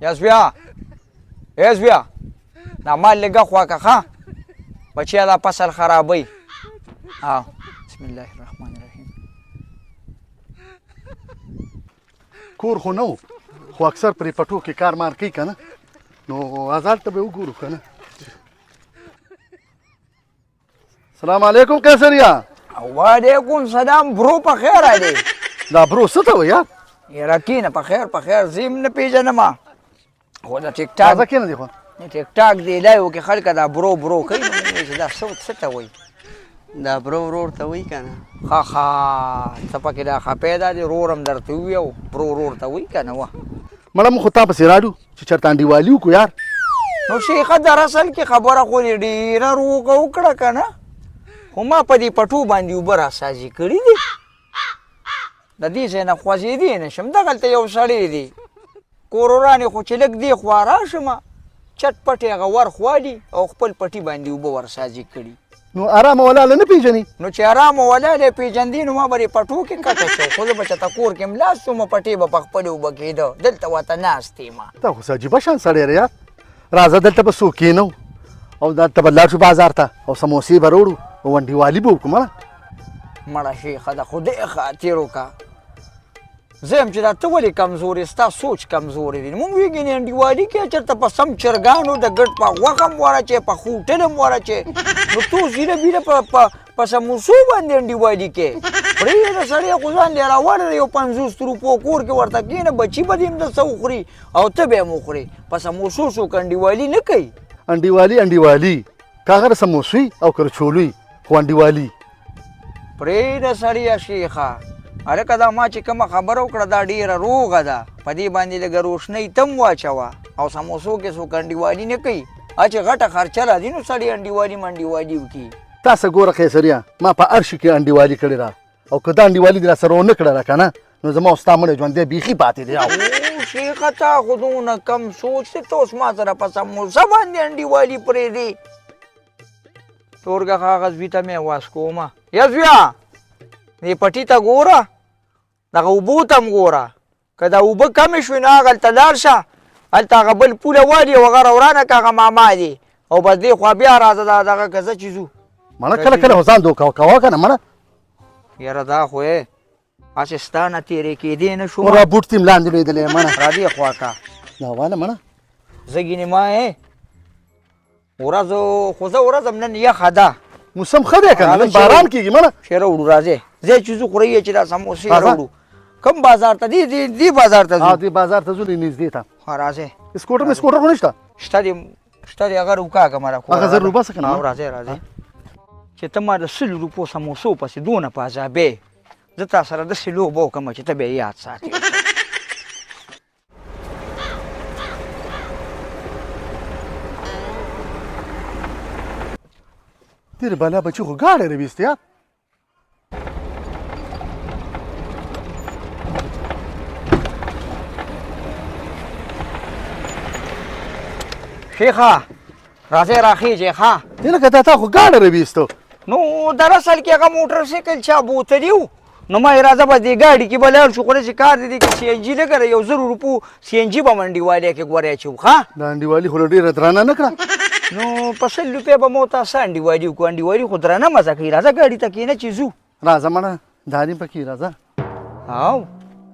یس بیا دا مال لږه خواکه ښه بچیا دا فصل خرابوي بسم الله الرحمن الرحیم کور خو نه خو اکثر پرې پټو کې کار مار کوي که نه نو آزاد ته به وګورو که نه سلام علیکم قیصریا وعلیکم سلام برو په خیر دی دا برو څه ته وایي یاره کینه په خیر زیم نه پیژنم خو دا ټیک ټاک تازه کینه دی خو ټیک ټاک دی لایو کې خلک دا برو کوي چې دا څه ته وایي دا برو ورور ته وایي که نه ښه ته پکې دا خپې دا دی رورم درته ووي او برو ورور ته وایي که نه وه مړه موږ خو تا پسې راډو چې چېرته انډیوالي وکړو یار نو شیخه در اصل کې خبره خو دې ډېره روغه وکړه که نه خو ما په دې پټو باندې اوبه راسازي کړي دي د دې ځای نه خوځېدی نه شم دغلته یو سړی دی کورورانې خو چې لږ دې خوا راشم چټ پټ هغه ور خوالي او خپل پټي باندې اوبه ورسازي کړي نو ارامه ولاله نه پیژني نو چې ارامه ولاله پېژندي نو ما به دې پټو کې کټه شو خو زه به چېرته کور کې ملاست شوم پټې به په خپلې اوبه کېده دلته ورته ناست یم تا خو څه عجیبه شان سړی دی یار راځه دلته به څوک کېنو او دلته به لاړ شو بازار ته او سموسې به راوړو او انډیوالي به وکړو مړه شیخه د خدای خاطر وکړه زه یم چې دا ته ولې کمزورې ستا سوچ کمزورې دی مونږ ویږي انډیوالي کې چېرته په سم چرګانو د ګډ په غوښه هم واچې په خوټل هم واچې نو تو زیره بیره په سموسو باندې انډیوالي کې پرېږده سړی خو ځان دی راوړی یو 50 روپو کور کې ورته کښېنه بچي به دې هم درڅه وخوري او ته به یې هم وخورې په سموسو څوک انډیوالي نه کوي انډیوالي کاغه سموسوي او کرچولوي خو انډیوالي پرېږده سړیه شیخه هلکه دا ما چې کومه خبره وکړه دا ډېره روغه ده په دې باندې لږه روشنۍ تم واچوه او سموسو کې څوک انډیوالي نه کوي چې غټه خرچه راځي نو سړی انډیوالي منډیوالي وکړي تاسو ګوره قیصریا ما په هر شي کې انډیوالي کړې ده او که دا انډیوالي دې راسره ونه کړله که نه نو زما او ستا مړی ژوند دی بیخي پاتې دی او شیخه تا خو دونه کم سوچ دی ته اوس ما سره په سموسه باندې انډیوالي پرېږدې تورګه کاغذ وي ته مې اواز کومه یا زویه دې پټي ته ګوره دغه اوبو ته هم ګوره که دا اوبه کمې شوې نو هغلته لاړ شه هلته هغه بل پوله والي او هغه روانه که هغه ماما دی او بس دې خوا بیا راځه دا دغه که زه چې ځو مړه کله کله خو ځان دوکه کوه که نه مړه یاره دا خو یې هسې ستا نه تېرې کېدې نه شوم را بوټ تیم لاندې لوېدلی مړه راځې خوا که دا واله مړه زه ګینې ما ورځ خو زه ورځ هم نن یخه ده موسم ښه دی که نه نن باران کېږي مړه شیره وړو راځې ځای چې ځو خورئ چې دا سموسې راوړو کوم بازار ته دې بازار ته ځو دې بازار ته ځو نږدې ته راځې سکوټر خو نشته شته دی هغه وکاږه مره هغه 1000 روپه څه که نه راځې چې ته ما د 100 روپو سموسو پسې دونه په عذابې زه تا سره داسې لوبه وکړم چې ته به یې یاد ساتې تیرې بالا بچي خو ګاډی راویست یار شیخه راځئ راخیږئ ښه لکه تا خو ګاډی راویستو نو در اصل کې هغه موټر سایکل چا بوتلی و نو ما یې راځه به دې ګاډي کې به لاړ شو خو داسې کار دی کې سی ان جي لګره 1,000 روپو سی ان جي به م انډیوالۍ کې ګورې اچوو ښه دا انډیوالي خو ډېره درانه نه کړه نو په 100 روپۍ به مو ته څه انډیوالي وکړو انډیوالي خو درانه مزه کوي راځه ګاډي ته کښېنه چې ځو راځه مړه داري پکې راځه او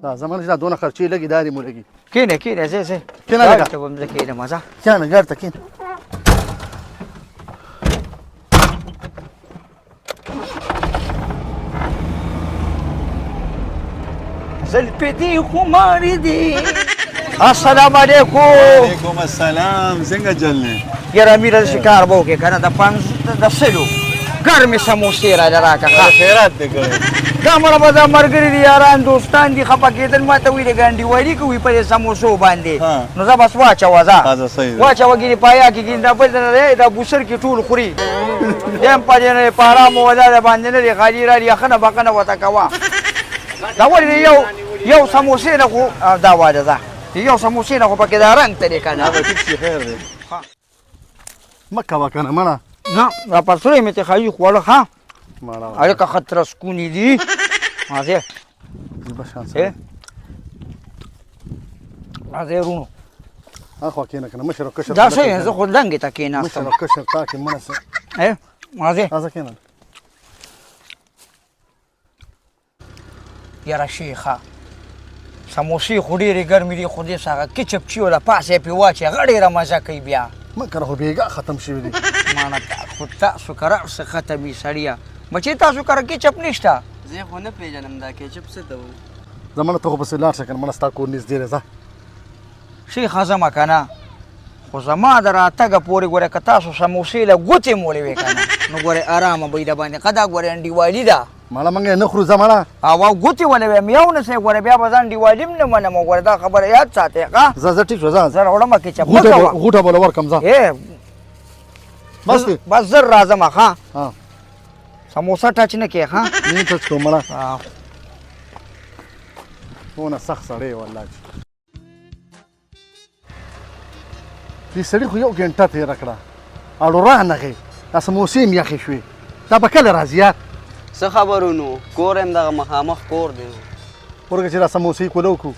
راځه مړه چې دا دونه خرچې لګي داري مو لګي کښېنه ځه کښېنه لږه ته به م زه کښېنم ځه کښېنه ګاډي ته کښېنه زلفې دې خمارې دي السلام علیکم وعلیکم السلام څنګه چلنې یاره میره داسې کار به وکړې که نه د 100 ګرمې سموسې راله راکړه خیرات دې کړی دا مړه به دا ملګري دي یاران دوستان دي خفه کېدل ما ته وایي لږ انډیوالي کوي په دې سموسو باندې نو زه بس واچوه ځه واچوه ګینې پایا کې ګینې دا بل نه دا بوسر کې ټول خوري یم په دې نه په ارامه ولاده باندې نه دی خالي را یخنه بخنه ورته کوه دا ولې یو سموسې نه خو دا واده ځه یو سموسې نه خو پکې دا رنګ ترې که نه خیر دی مه کوه که نه مړه نه دا پرسوی مې تخایي خوړه ښه مړه هلکه ښه ترسکونې دي راځې راځې ورونو اخوا کېنه کنه مشر او کشر دا څه زه خو دنګې ته کېناستم مشر او کشر تا کې منه څه راځې راځه کېنه یاره شیخه سموسې خو ډېرې ګرمې دي خو دې څه هغه کچپ چې و د پاسه یې پرې واچوې هغه ډېره مزه کوي بیا مه کنه خو بېګا ختم شوي دي مانه خو تاسو کره څه ختم وي سړیه بچې تاسو کره کچپ نشته زه خو نه پیژنم دا کیچپ څه ته و زمانه ته خو پسې لاړ شه کنه مړه ستا کور نږدې دی ځه شیخه ځمه که نه خو زما د راتګه پورې ګوره که تاسو سموسې له ګوتې مولې وې که نه نو ګورې ارامه به د باندې ښه دا ګورې انډیوالي ده ماړه موږ یې نه خورو ځه ماړه او ګوتې ولې وې میاو نه سئ ګوره بیا به ځه انډیوالي هم نه منم ګوره دا خبره یاد ساتې ښه ځه ځه ټیک شو ځه زه راوړمه کچپ مه کوه غوټه به له ورکړم ځه بس دی بس زر راځم ښه ها سموسه ټچ نه کې ښه نه ټچ کوم مړه آه. ونه سخت سړی والله دې سړي خو یو ګنټه تېره کړه اړو رانغې دا سموسې مې یخې شوې دا به کله راځي یار څه خبرونو کور یم دغه مخامخ کور دی ورکه چې دا سموسې کولو کو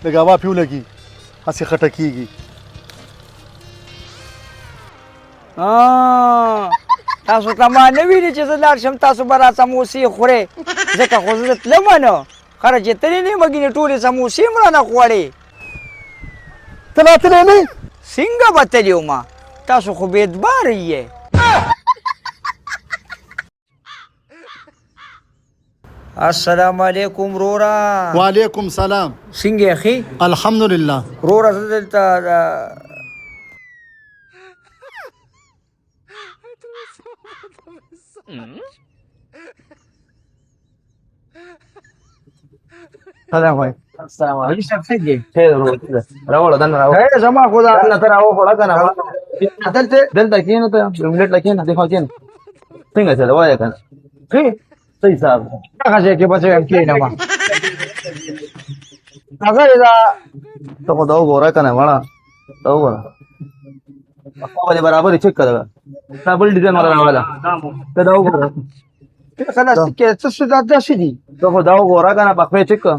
لږ هوا پې ولګي هسې خټه کېږي تاسو ته ما نه ویلي چې زه لاړ شم تاسو به را سموسې خورې ځکه خو زه تلمه نه خره چې تلې نه مګینې ټولې سموسې م رانه خوړې ته لا تللی نه څنګه به تللی ومه تاسو خو بېدباره یې السلام علیکم وروره وعلیکم سلام څنګه یې ښې الحمدلله وروره زه دلته سلام علیکم السلام علیکم څنګه راوړه دنه راوړه خیر زما خدا دنه ته راوړه کنه دلته کېنه ته روملټ لکېنه دغه کېنه څنګه چل وایې کنه ښې صحیح صاحب هغه ځای کې به زه یم کېنمه هغه دا ته خو دا وګوره کنه مړه دا وګوره خپل برابر چیک کړه دا بل ډیزاین والا راواله ته دا وګوره خلاص کې څه څه داسې دي ته خو دا وګوره کنه په خپل چیک کړه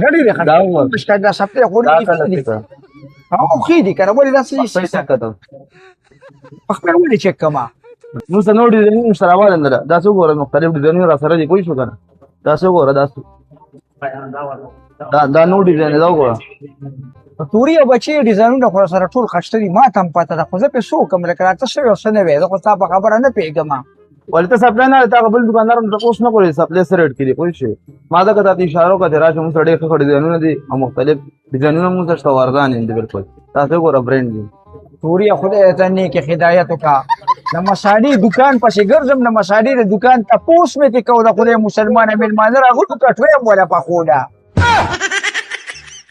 غړي دی دا وګوره مشکل دا سپته خو دا دي کله چیک کړه او خې دي کنه ولې داسې په چیک کړه خپل ولې چک کما نو څه نو ډیزاین سره راواله نه دا څه وګوره مختلف ډیزاین را سره دي کوئی شو کنه دا څه وګوره دا نو ډیزاین دا وګوره توري او بچي ډیزاینونه خو سره ټول خشته دي ما تم پته ده خو زه په سو کوم لکه راته شوی اوس نه وې زه خو تاسو خبره نه پیګم ولته سپلای نه تا قبل دکاندار ته کوښ نه کوي سپلای سره ریټ کړي کوئی شي ما دا کته اشاره کا دراشه مو سړی خړ ډیزاینونه دي او مختلف ډیزاینونه مو سره ورغان دي بالکل تاسو ګوره برند دي توري خدای ته نیک هدایت وکا د مساړي دکان پسې ګرځم د مساړي د دکان ته پوس مې کې کو د خدای مسلمان امیر مانه راغلو کټوي مولا په خودا